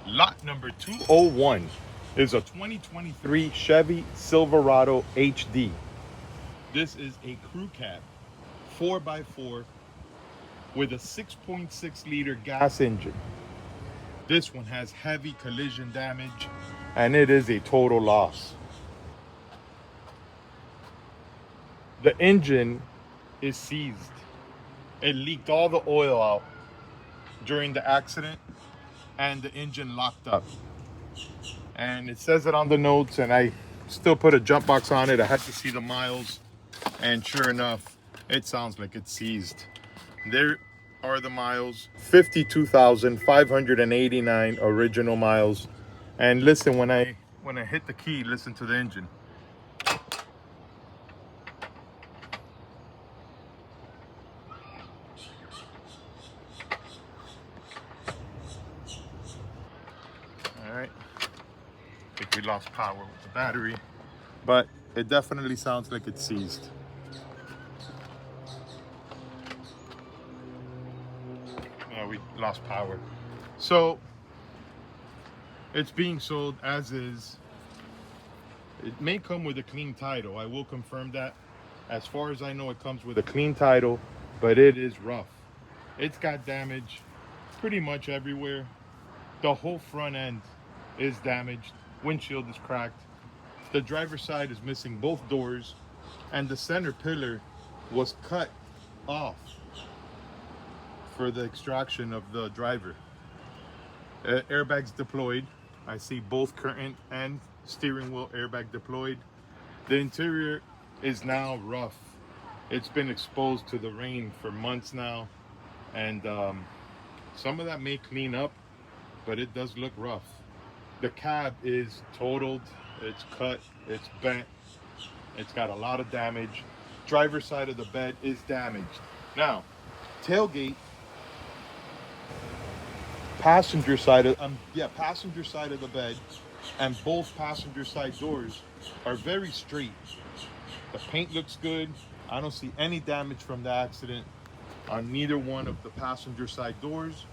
Lot number 201 is a 2023 Chevy Silverado HD. This is a crew cab, 4x4 with a 6.6 liter gas engine. This one has heavy collision damage and it is a total loss. The engine is seized. It leaked all the oil out during the accident and the engine locked up. And it says it on the notes, and I still put a jump box on it. I had to see the miles, and sure enough, it sounds like it's seized. There are the miles, 52,589 original miles. And listen, when I hit the key, listen to the engine. All right, I think we lost power with the battery, but it definitely sounds like it's seized. Yeah, we lost power. So it's being sold as is. It may come with a clean title. I will confirm that. As far as I know, it comes with a clean title, but it is rough. It's got damage pretty much everywhere. The whole front end is damaged. Windshield is cracked. The driver's side is missing both doors, and the center pillar was cut off for the extraction of the driver. Airbags deployed. I see both curtain and steering wheel airbag deployed. The interior is now rough. It's been exposed to the rain for months now, and some of that may clean up, but it does look rough. The cab is totaled, it's cut, it's bent, it's got a lot of damage. Driver's side of the bed is damaged. Now, tailgate, passenger side of passenger side of the bed, and both passenger side doors are very straight. The paint looks good. I don't see any damage from the accident on neither one of the passenger side doors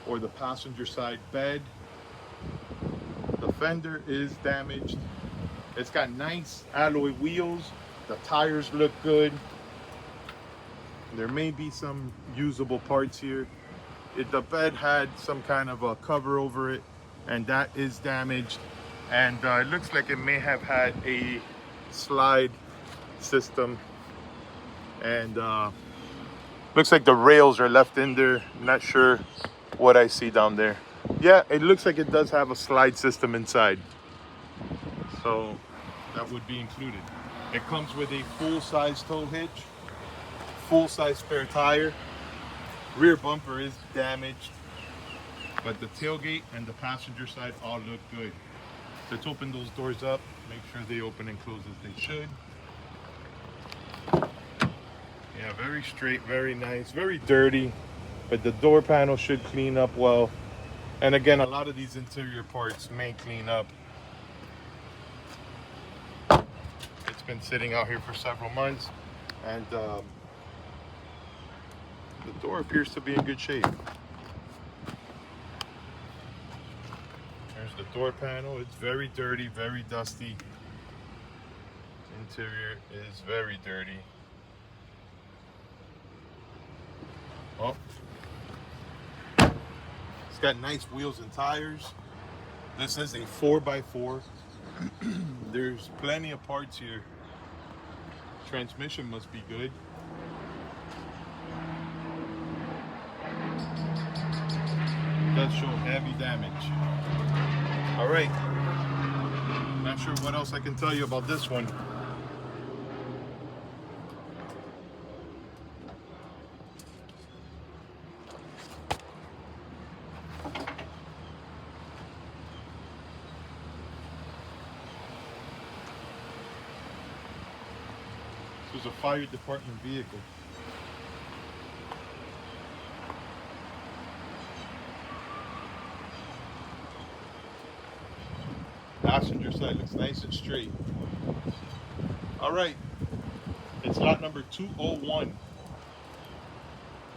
or the passenger side bed. The fender is damaged. It's got nice alloy wheels. The tires look good. There may be some usable parts here. The bed had some kind of a cover over it, and that is damaged. And it looks like it may have had a slide system. And looks like the rails are left in there. Not sure what I see down there. Yeah, it looks like it does have a slide system inside. So that would be included. It comes with a full-size tow hitch, full-size spare tire. Rear bumper is damaged, but the tailgate and the passenger side all look good. Let's open those doors up, make sure they open and close as they should. Yeah, very straight, very nice, very dirty, but the door panel should clean up well. And again, a lot of these interior parts may clean up. It's been sitting out here for several months, and the door appears to be in good shape. There's the door panel. It's very dirty, very dusty. Interior is very dirty. Oh, it's got nice wheels and tires. This is a 4x4. There's plenty of parts here. Transmission must be good. It does show heavy damage. All right. Not sure what else I can tell you about this one. This was a fire department vehicle. Passenger side looks nice and straight. All right, it's lot number 201.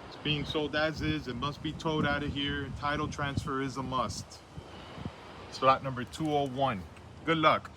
It's being sold as is. It must be towed out of here. Title transfer is a must. Slot number 201. Good luck.